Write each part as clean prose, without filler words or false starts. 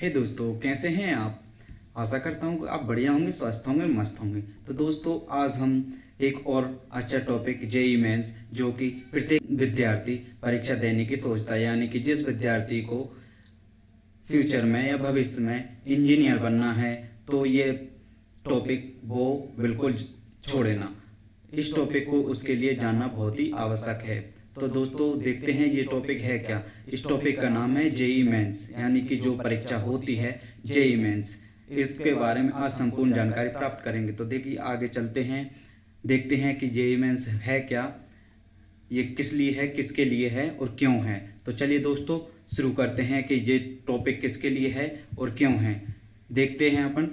हे दोस्तों, कैसे हैं आप। आशा करता हूँ कि आप बढ़िया होंगे, स्वस्थ होंगे, मस्त होंगे। तो दोस्तों, आज हम एक और अच्छा टॉपिक जेई मेंस, जो कि प्रत्येक विद्यार्थी परीक्षा देने की सोचता है, यानी कि जिस विद्यार्थी को फ्यूचर में या भविष्य में इंजीनियर बनना है, तो ये टॉपिक वो बिल्कुल छोड़े ना। इस टॉपिक को उसके लिए जानना बहुत ही आवश्यक है। तो दोस्तों, देखते हैं ये टॉपिक है क्या। इस टॉपिक का नाम है जेई मेंस, यानी कि जो परीक्षा होती है जेई मेंस। इसके बारे में आज संपूर्ण जानकारी प्राप्त करेंगे। तो देखिए, आगे चलते हैं, देखते हैं कि जेई मेंस है क्या, ये किस लिए है, किसके लिए है और क्यों है। तो चलिए दोस्तों, शुरू करते हैं कि ये टॉपिक किसके लिए है और क्यों है। देखते हैं अपन।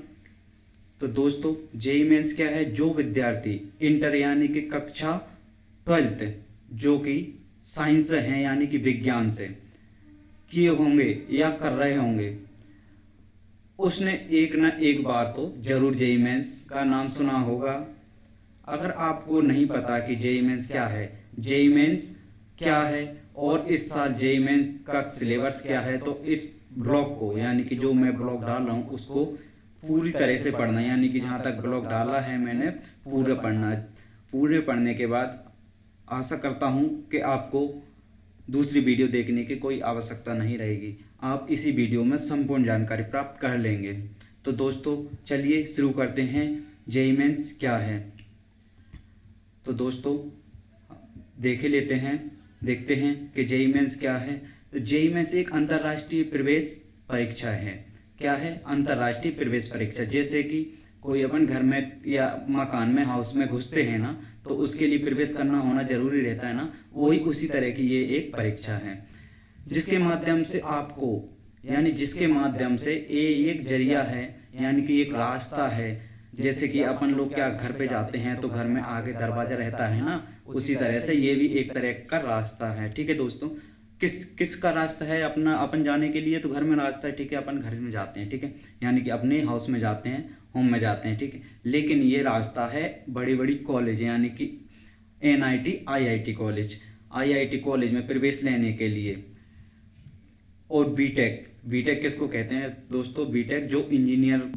तो दोस्तों, जेई मेंस क्या है। जो विद्यार्थी इंटर यानी कि कक्षा 12 जो कि साइंस है यानी कि विज्ञान से किए होंगे या कर रहे होंगे, उसने एक ना एक बार तो जरूर जेई मेंस का नाम सुना होगा। अगर आपको नहीं पता कि जेई मेंस क्या है, जेई मेंस क्या है और इस साल जेई मेंस का सिलेबस क्या है, तो इस ब्लॉग को, यानी कि जो मैं ब्लॉग डाल रहा हूँ उसको पूरी तरह से पढ़ना, यानी कि जहाँ तक ब्लॉग डाला है मैंने पूरे पढ़ना। पूरे पढ़ने के बाद आशा करता हूँ कि आपको दूसरी वीडियो देखने की कोई आवश्यकता नहीं रहेगी। आप इसी वीडियो में संपूर्ण जानकारी प्राप्त कर लेंगे। तो दोस्तों, चलिए शुरू करते हैं, जेई मेंस क्या है। तो दोस्तों, देख लेते हैं, देखते हैं कि जेई मेंस क्या है। तो जेई मेंस एक अंतर्राष्ट्रीय प्रवेश परीक्षा है। क्या है? अंतर्राष्ट्रीय प्रवेश परीक्षा। जैसे कि कोई अपन घर में या मकान में, हाउस में घुसते हैं ना, तो उसके लिए प्रवेश करना होना जरूरी रहता है ना, वही उसी तरह की ये एक परीक्षा है, जिसके माध्यम से आपको, यानी जिसके माध्यम से ये एक जरिया है, यानी कि एक रास्ता है। जैसे कि अपन लोग क्या घर पे जाते हैं तो घर में आगे दरवाजा रहता है ना, उसी तरह से ये भी एक तरह का रास्ता है। ठीक है दोस्तों, किस का रास्ता है अपना, अपन जाने के लिए तो घर में रास्ता है। ठीक है, अपन घर में जाते हैं, ठीक है, यानी कि अपने हाउस में जाते हैं, होम में जाते हैं, ठीक है। लेकिन ये रास्ता है बड़ी बड़ी कॉलेज, यानी कि NIT, IIT college, IIT college में प्रवेश लेने के लिए। और बीटेक, बीटेक किसको कहते हैं दोस्तों? बीटेक जो इंजीनियर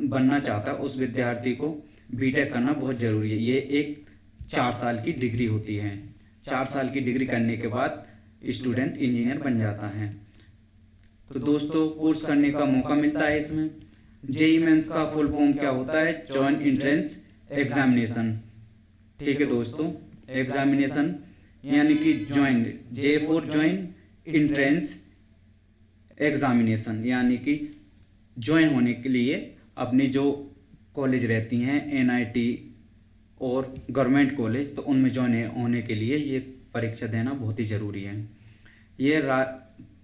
बनना चाहता है उस विद्यार्थी को बीटेक करना बहुत ज़रूरी है। ये एक 4 साल की डिग्री होती है। 4 साल की डिग्री करने के बाद स्टूडेंट इंजीनियर बन जाता है। तो दोस्तों, कोर्स करने का मौका मिलता है इसमें। जेई मेंस का फुल फॉर्म क्या होता है? Joint entrance examination. ठीक है दोस्तों, एग्जामिनेशन यानी कि joint, J for join entrance examination, यानी कि ज्वाइन होने के लिए अपनी जो कॉलेज रहती हैं एनआईटी और गवर्नमेंट कॉलेज, तो उनमें ज्वाइन होने के लिए ये परीक्षा देना बहुत ही ज़रूरी है। ये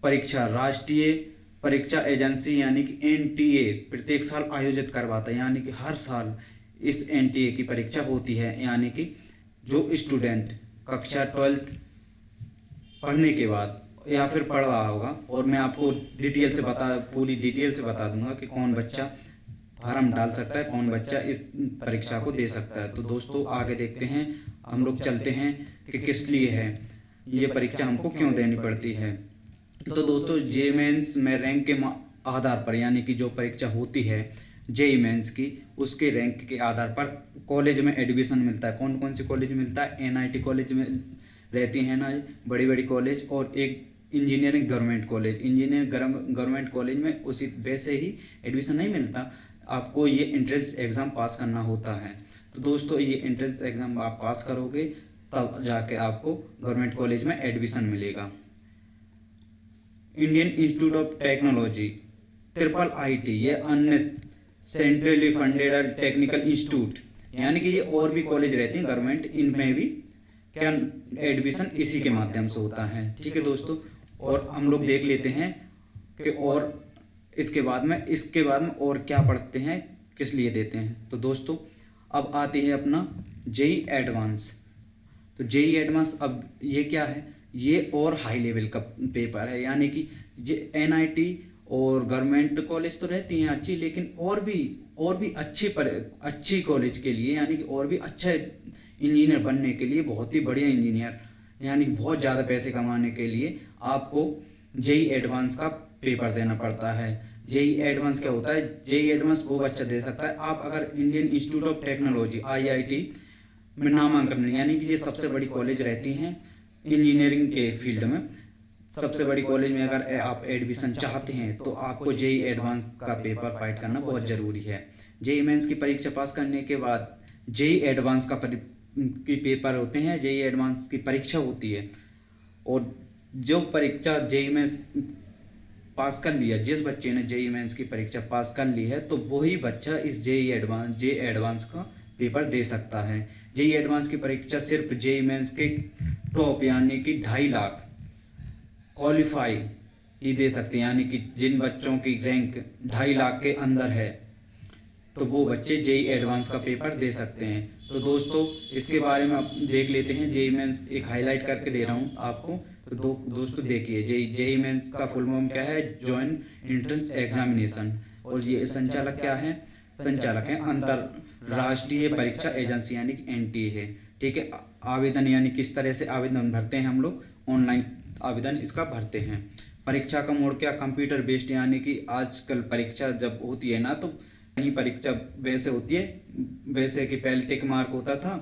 परीक्षा राष्ट्रीय परीक्षा एजेंसी यानी कि एनटीए प्रत्येक साल आयोजित करवाता है, यानी कि हर साल इस एनटीए की परीक्षा होती है। यानी कि जो स्टूडेंट कक्षा 12 पढ़ने के बाद या फिर पढ़ रहा होगा, और मैं आपको पूरी डिटेल से बता दूंगा कि कौन बच्चा फार्म डाल सकता है, कौन बच्चा इस परीक्षा को दे सकता है। तो दोस्तों, आगे देखते हैं, हम लोग चलते हैं कि किस लिए है ये परीक्षा, हमको क्यों देनी पड़ती है। तो दोस्तों, जेई मेंस में रैंक के आधार पर, यानी कि जो परीक्षा होती है जेई मेंस की, उसके रैंक के आधार पर कॉलेज में एडमिशन मिलता है। कौन कौन से कॉलेज मिलता है? एनआईटी कॉलेज में रहती है ना बड़ी बड़ी कॉलेज, और एक engineering government college. Engineering government college में उसी वैसे ही एडमिशन नहीं मिलता, आपको ये एंट्रेंस एग्ज़ाम पास करना होता है। तो दोस्तों, ये एंट्रेंस एग्ज़ाम आप पास करोगे तब जाके आपको गवर्नमेंट कॉलेज में एडमिशन मिलेगा। Indian institute of technology, triple IT, ये अन्य सेंट्रली फंडेड टेक्निकल इंस्टीट्यूट, यानी कि ये और भी कॉलेज रहते हैं गवर्नमेंट, इनमें भी क्या एडमिशन इसी के माध्यम से होता है। ठीक है दोस्तों, और हम लोग देख लेते हैं कि और इसके बाद में और क्या पढ़ते हैं, किस लिए देते हैं। तो दोस्तों, अब आती है अपना जेई एडवांस। तो जेई एडवांस, अब ये क्या है? ये और हाई लेवल का पेपर है, यानी कि एनआईटी और गवर्नमेंट कॉलेज तो रहती हैं अच्छी, लेकिन और भी अच्छी कॉलेज के लिए, यानी कि और भी अच्छा इंजीनियर बनने के लिए, बहुत ही बढ़िया इंजीनियर, यानी कि बहुत ज़्यादा पैसे कमाने के लिए आपको जेई एडवांस का पेपर देना पड़ता है। जेई एडवांस क्या होता है? जेई एडवांस वो बच्चा दे सकता है। आप अगर Indian institute of technology IIT में नामांकन, यानी कि ये सबसे बड़ी कॉलेज रहती हैं इंजीनियरिंग के फील्ड में, सबसे बड़ी कॉलेज में अगर आप एडमिशन चाहते हैं तो आपको जेई एडवांस का पेपर फाइट करना बहुत ज़रूरी है। जेई मेंस की परीक्षा पास करने के बाद जेई एडवांस की पेपर होते हैं, जेई एडवांस की परीक्षा होती है। और जो परीक्षा जेई मेंस पास कर लिया, जिस बच्चे ने जेई मेंस की परीक्षा पास कर ली है, तो वही बच्चा इस जेई एडवांस का पेपर दे सकता है। जेई एडवांस की परीक्षा सिर्फ जेई मेंस के टॉप यानी कि 2.5 लाख क्वालिफाई ही दे सकते हैं, यानी कि जिन बच्चों की रैंक 2.5 लाख के अंदर है तो वो बच्चे जेई एडवांस का पेपर दे सकते हैं। तो दोस्तों इसके बारे में आप देख लेते हैं। जेई मेंस एक हाईलाइट करके दे रहा हूँ आपको, तो दोस्तों देखिए, जेई मेंस का फुल फॉर्म क्या है? Joint entrance examination. और ये संचालक क्या है? संचालक है अंतरराष्ट्रीय परीक्षा एजेंसी यानी कि NTA है। ठीक है। आवेदन यानी किस तरह से आवेदन भरते हैं हम लोग? ऑनलाइन आवेदन इसका भरते हैं। परीक्षा का मोड क्या? कंप्यूटर बेस्ड, यानी कि आजकल परीक्षा जब होती है ना, तो नहीं, परीक्षा वैसे होती है वैसे कि पहले टिक मार्क होता था,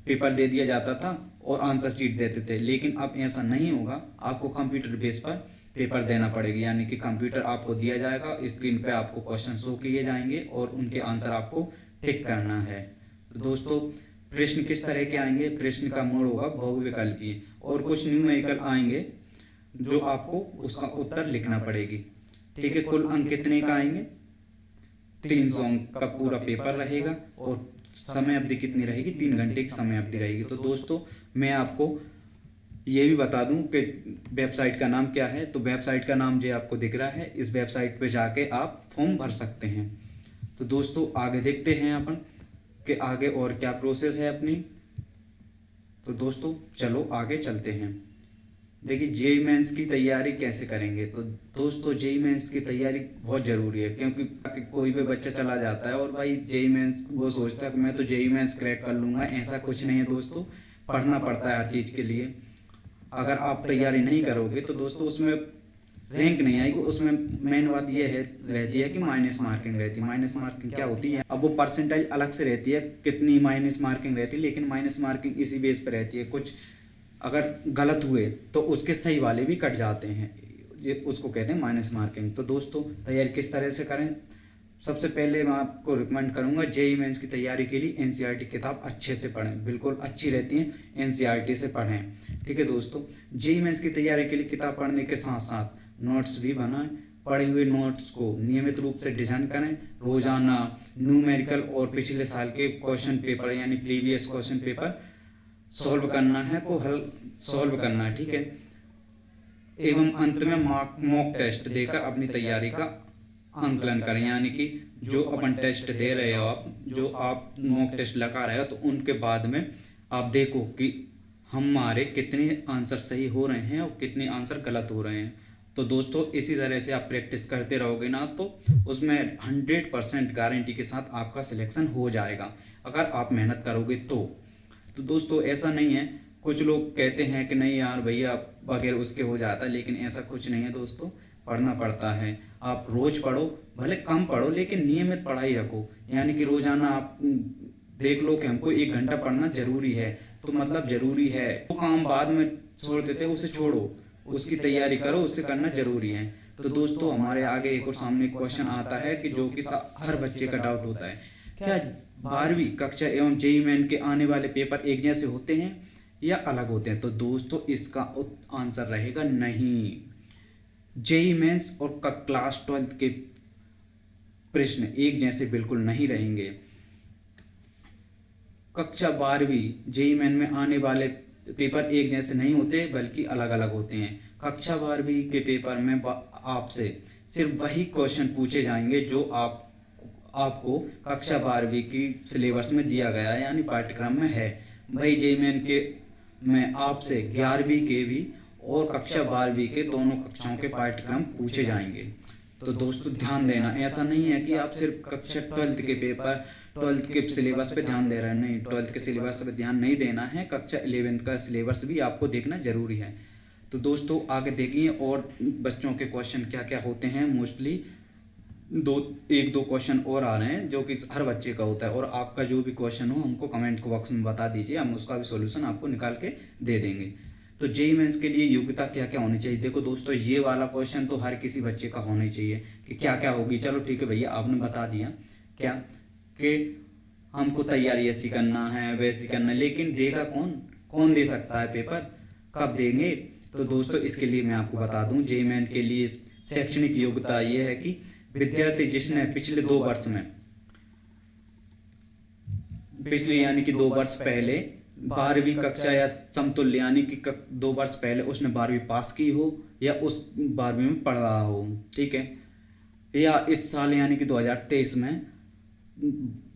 पेपर दे दिया जाता था और आंसर शीट देते थे, लेकिन अब ऐसा नहीं होगा। आपको कंप्यूटर बेस पर पेपर देना पड़ेगा, यानी कि कंप्यूटर आपको दिया जाएगा, स्क्रीन पे आपको क्वेश्चन शो किए जाएंगे और उनके आंसर आपको टिक करना है। तो दोस्तों प्रश्न किस तरह के आएंगे? प्रश्न का मोड होगा बहुविकल्पीय और कुछ न्यूमेरिकल आएंगे जो आपको उसका उत्तर लिखना पड़ेगी। ठीक है। कुल अंक कितने का आएंगे? 300 अंक का पूरा पेपर रहेगा और समय अवधि कितनी रहेगी? 3 घंटे की समय अवधि रहेगी। तो दोस्तों मैं आपको ये भी बता दूं कि वेबसाइट का नाम क्या है। तो वेबसाइट का नाम जो आपको दिख रहा है, इस वेबसाइट पे जाके आप फॉर्म भर सकते हैं। तो दोस्तों आगे देखते हैं अपन कि आगे और क्या प्रोसेस है अपनी। तो दोस्तों चलो आगे चलते हैं। देखिए जेई मेंस की तैयारी कैसे करेंगे? तो दोस्तों जेई मेंस की तैयारी बहुत ज़रूरी है, क्योंकि कोई भी बच्चा चला जाता है और भाई जेई मेंस वो सोचता है कि मैं तो जेई मेंस क्रैक कर लूँगा। ऐसा कुछ नहीं है दोस्तों, पढ़ना पड़ता है हर चीज़ के लिए। अगर आप तैयारी नहीं करोगे तो दोस्तों उसमें रैंक नहीं आएगी। उसमें मेन बात यह है रहती है कि माइनस मार्किंग रहती है। माइनस मार्किंग क्या होती है? अब वो परसेंटाइज अलग से रहती है कितनी माइनस मार्किंग रहती है, लेकिन माइनस मार्किंग इसी बेस पर रहती है। कुछ अगर गलत हुए तो उसके सही वाले भी कट जाते हैं, ये उसको कहते हैं माइनस मार्किंग। तो दोस्तों तैयारी किस तरह से करें? सबसे पहले मैं आपको रिकमेंड करूंगा जेई मेंस की तैयारी के लिए NCERT किताब अच्छे से पढ़ें, बिल्कुल अच्छी रहती है, NCERT से पढ़ें। ठीक है दोस्तों, जेई मेंस की तैयारी के लिए किताब पढ़ने के साथ साथ नोट्स भी बनाएं। पढ़े हुए नोट्स को नियमित रूप से डिजाइन करें। रोजाना न्यूमेरिकल और पिछले साल के क्वेश्चन पेपर यानी प्रीवियस क्वेश्चन पेपर सॉल्व करना है, को हल सॉल्व करना है। ठीक है। एवं अंत में मॉक टेस्ट देकर अपनी तैयारी का आंकलन करें, यानी कि जो अपन टेस्ट दे रहे हो, जो आप मॉक टेस्ट लगा रहे हो, तो उनके बाद में आप देखो कि हमारे कितने आंसर सही हो रहे हैं और कितने आंसर गलत हो रहे हैं। तो दोस्तों इसी तरह से आप प्रैक्टिस करते रहोगे ना, तो उसमें 100% गारंटी के साथ आपका सिलेक्शन हो जाएगा, अगर आप मेहनत करोगे तो दोस्तों ऐसा नहीं है। कुछ लोग कहते हैं कि नहीं यार भैया वगैरह उसके हो जाता है, लेकिन ऐसा कुछ नहीं है दोस्तों, पढ़ना पड़ता है। आप रोज पढ़ो, भले कम पढ़ो लेकिन नियमित पढ़ाई रखो, यानी कि रोजाना आप देख लो कि हमको 1 घंटा पढ़ना जरूरी है, तो मतलब जरूरी है। वो काम बाद में छोड़ देते हो, उसे छोड़ो, उसकी तैयारी करो, उससे करना जरूरी है। तो दोस्तों हमारे आगे एक और सामने क्वेश्चन आता है कि जो कि हर बच्चे का डाउट होता है, क्या 12वीं कक्षा एवं जेई मेन के आने वाले पेपर एक जैसे होते हैं या अलग होते हैं? तो दोस्तों इसका आंसर रहेगा नहीं। जेई मेंस और क्लास 12 के प्रश्न एक जैसे बिल्कुल नहीं रहेंगे। कक्षा 12वीं जेई मेन में आने वाले पेपर एक जैसे नहीं होते, बल्कि अलग अलग होते हैं। कक्षा 12वीं के पेपर में आपसे सिर्फ वही क्वेश्चन पूछे जाएंगे जो आपको कक्षा 12वीं की सिलेबस में दिया गया है, यानी पाठ्यक्रम में है। वही जेई मेन के में आपसे 11वीं के भी और कक्षा 12वीं के दोनों कक्षाओं के पाठ्यक्रम पूछे जाएंगे। तो दोस्तों ध्यान देना, ऐसा नहीं है कि आप सिर्फ कक्षा 12 के पेपर 12 के सिलेबस पे ध्यान दे रहे हैं, नहीं, 12 के सिलेबस पे ध्यान नहीं देना है, कक्षा 11 का सिलेबस भी आपको देखना जरूरी है। तो दोस्तों आगे देखिए और बच्चों के क्वेश्चन क्या क्या होते हैं मोस्टली एक दो क्वेश्चन और आ रहे हैं जो कि हर बच्चे का होता है, और आपका जो भी क्वेश्चन हो हमको कमेंट बॉक्स में बता दीजिए, हम उसका भी सॉल्यूशन आपको निकाल के दे देंगे। तो जेई मेंस के लिए योग्यता क्या क्या होनी चाहिए? देखो दोस्तों, ये वाला क्वेश्चन तो हर किसी बच्चे का होना ही चाहिए कि क्या क्या होगी। चलो ठीक है भैया, आपने बता दिया क्या कि हमको तैयारी ऐसी करना है वैसी करना है, लेकिन देगा कौन? कौन दे सकता है पेपर? कब देंगे? तो दोस्तों इसके लिए मैं आपको बता दूं, जेई मेन के लिए शैक्षणिक योग्यता ये है कि विद्यार्थी जिसने पिछले 2 वर्ष में, पिछले यानी कि 2 वर्ष पहले 12वीं कक्षा या समतुल्य यानी कि 2 वर्ष पहले उसने 12वीं पास की हो या उस 12वीं में पढ़ रहा हो, ठीक है, या इस साल यानी कि 2023 में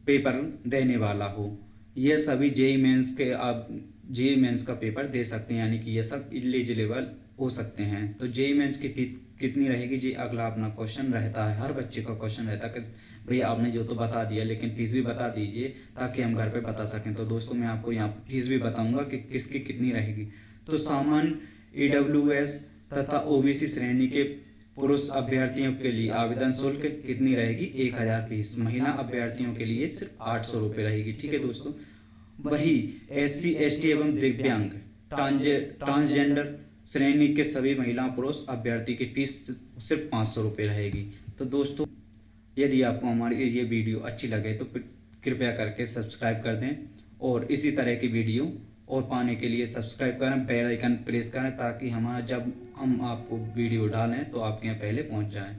पेपर देने वाला हो, ये सभी जेई मेंस के आप जेई मेंस का पेपर दे सकते हैं, यानी कि ये सब एलिजिबल हो सकते हैं। तो जेई मेंस की फीस कितनी रहेगी जी? अगला अपना क्वेश्चन रहता है, हर बच्चे का क्वेश्चन रहता है कि भैया आपने जो तो बता दिया लेकिन फीस भी बता दीजिए ताकि हम घर पे बता सकें। तो दोस्तों मैं आपको यहाँ फीस भी बताऊंगा कि किसकी कितनी रहेगी। तो सामान्य ईडब्ल्यूएस तथा ओबीसी श्रेणी के पुरुष अभ्यर्थियों के लिए आवेदन शुल्क कितनी रहेगी? 1000 फीस। महिला अभ्यर्थियों के लिए सिर्फ 800 रुपये रहेगी, ठीक है दोस्तों। वही SC ST एवं दिव्यांग ट्रांसजेंडर श्रेणी के सभी महिला पुरुष अभ्यर्थी की फीस सिर्फ 500 रुपये रहेगी। तो दोस्तों यदि आपको हमारी ये वीडियो अच्छी लगे तो कृपया करके सब्सक्राइब कर दें, और इसी तरह की वीडियो और पाने के लिए सब्सक्राइब करें, बेल आइकन प्रेस करें ताकि जब हम आपको वीडियो डालें तो आपके यहाँ पहले पहुँच जाएँ।